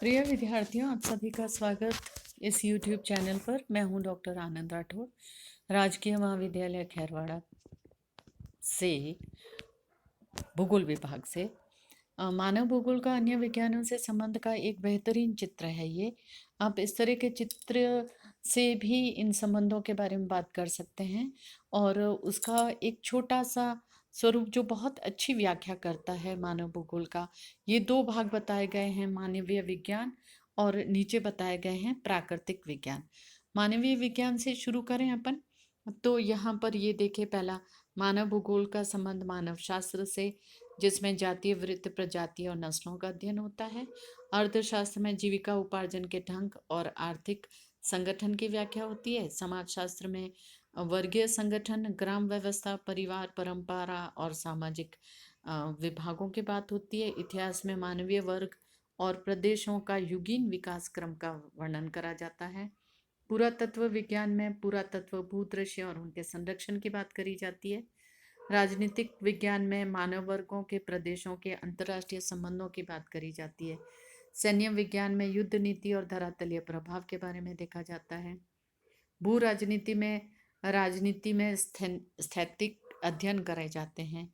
प्रिय विद्यार्थियों, आप सभी का स्वागत इस YouTube चैनल पर। मैं हूं डॉक्टर आनंद राठौर, राजकीय महाविद्यालय खैरवाड़ा से भूगोल विभाग से। मानव भूगोल का अन्य विज्ञानों से संबंध का एक बेहतरीन चित्र है ये। आप इस तरह के चित्र से भी इन संबंधों के बारे में बात कर सकते हैं और उसका एक छोटा सा स्वरूप जो बहुत अच्छी व्याख्या करता है मानव भूगोल का। ये दो भाग बताए गए हैं, मानवीय विज्ञान और नीचे बताए गए हैं प्राकृतिक विज्ञान। मानवीय विज्ञान से शुरू करें अपन। तो यहाँ पर ये देखें, पहला मानव भूगोल का संबंध मानव शास्त्र से, जिसमें जातीय वृत्त, प्रजाति और नस्लों का अध्ययन होता है। अर्थशास्त्र में जीविका उपार्जन के ढंग और आर्थिक संगठन की व्याख्या होती है। समाजशास्त्र में वर्गीय संगठन, ग्राम व्यवस्था, परिवार, परंपरा और सामाजिक विभागों की बात होती है। इतिहास में मानवीय वर्ग और प्रदेशों का युगीन विकास क्रम का वर्णन करा जाता है। पुरातत्व विज्ञान में पुरातत्व, भूदृश्य और उनके संरक्षण की बात करी जाती है। राजनीतिक विज्ञान में मानव वर्गों के प्रदेशों के अंतर्राष्ट्रीय संबंधों की बात करी जाती है। सैन्य विज्ञान में युद्ध नीति और धरातलीय प्रभाव के बारे में देखा जाता है। भू राजनीति में स्थैतिक अध्ययन कराए जाते हैं।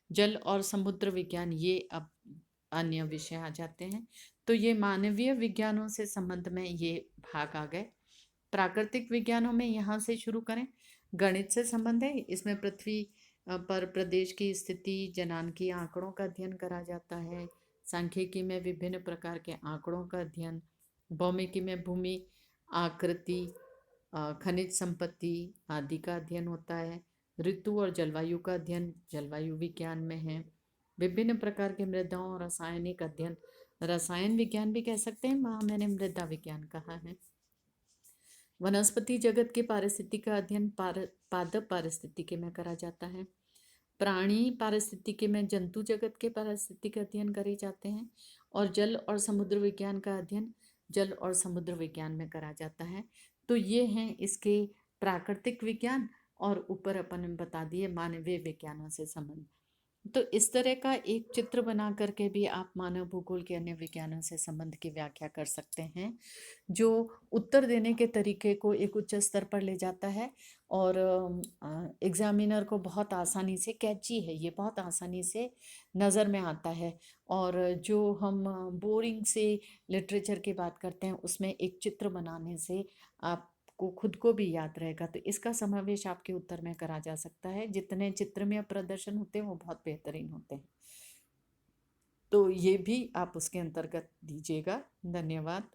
जल और समुद्र विज्ञान ये अब अन्य विषय आ जाते हैं। तो ये मानवीय विज्ञानों से संबंध में ये भाग आ गए। प्राकृतिक विज्ञानों में यहाँ से शुरू करें। गणित से संबंध है। इसमें पृथ्वी पर प्रदेश की स्थिति, जनांकी आंकड़ों का अध्ययन करा जाता है। सांख्यिकी में विभिन्न प्रकार के आंकड़ों का अध्ययन। भौमिकी में भूमि, आकृति, खनिज संपत्ति आदि का अध्ययन होता है। ऋतु और जलवायु का अध्ययन जलवायु विज्ञान में है। विभिन्न प्रकार के मृदाओं और रासायनिक अध्ययन रसायन विज्ञान भी कह सकते हैं, वहाँ मैंने मृदा विज्ञान कहा है। वनस्पति जगत के पारिस्थितिकी का अध्ययन पादप पारिस्थितिकी में करा जाता है। प्राणी पारिस्थितिकी में जंतु जगत के पारिस्थितिकी अध्ययन करे जाते हैं। और जल और समुद्र विज्ञान का अध्ययन जल और समुद्र विज्ञान में करा जाता है। तो ये हैं इसके प्राकृतिक विज्ञान, और ऊपर अपन बता दिए मानवीय विज्ञानों से संबंध। तो इस तरह का एक चित्र बना करके भी आप मानव भूगोल के अन्य विज्ञानों से संबंध की व्याख्या कर सकते हैं, जो उत्तर देने के तरीके को एक उच्च स्तर पर ले जाता है। और एग्जामिनर को बहुत आसानी से, कैची है ये, बहुत आसानी से नज़र में आता है। और जो हम बोरिंग से लिटरेचर की बात करते हैं, उसमें एक चित्र बनाने से आपको खुद को भी याद रहेगा। तो इसका समावेश आपके उत्तर में करा जा सकता है। जितने चित्र में प्रदर्शन होते हैं वो बहुत बेहतरीन होते हैं। तो ये भी आप उसके अंतर्गत दीजिएगा। धन्यवाद।